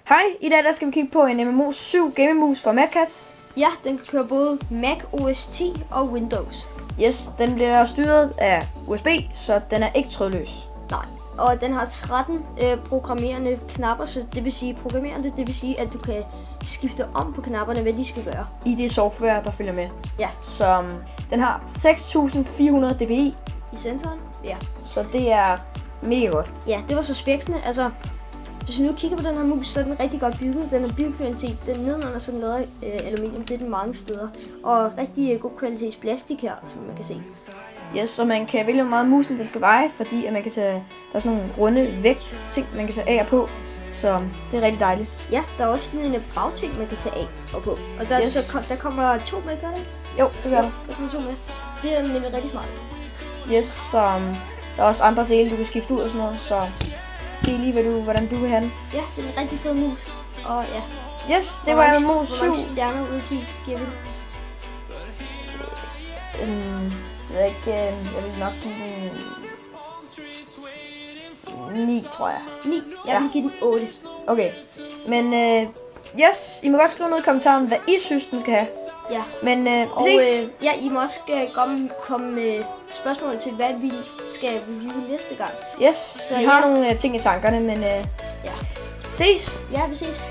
Hej, i dag der skal vi kigge på en MMO 7 gaming mus fra MadCats. Ja, den kan køre både Mac OS 10 og Windows. Yes, den bliver styret af USB, så den er ikke trådløs. Nej, og den har 13 programmerende knapper, så det vil sige at du kan skifte om på knapperne, hvad de skal gøre. I det software, der følger med. Ja. Så den har 6400 dpi. I sensoren? Ja. Så det er mega godt. Ja, det var så spæksende. Altså, hvis vi nu kigger på den her mus, så er den rigtig godt bygget. Den er byggekvalitet. Den nedenunder sådan lavet aluminium, det er den mange steder. Og rigtig god kvalitets plastik her, som man kan se. Yes, så man kan vælge, hvor meget musen den skal veje, fordi at man kan tage, der er sådan nogle runde vægt ting, man kan tage af og på. Så det er rigtig dejligt. Ja, der er også sådan en bagting, man kan tage af og på. Og der, yes. der kommer 2 med, gør det? Jo, det gør der. Der kommer 2 med. Det er nemlig rigtig smart. Yes, så der er også andre dele, du kan skifte ud og sådan noget, så det er lige, hvordan du vil have den. Ja, det er en rigtig fed mus. Og ja. Yes, det var MMO 7. Hvor mange stjerner ud af 10 giver vi den? Jeg ved ikke, jeg vil nok give den 9, tror jeg. 9? Jeg vil give den 8. Okay, men yes, I må godt skrive noget i kommentaren, hvad I synes, den skal have. Ja. Men og ja, I må også komme med spørgsmål til, hvad vi skal review næste gang. Yes, så I har nogle ting i tankerne, men ja. Ses! Ja, vi ses.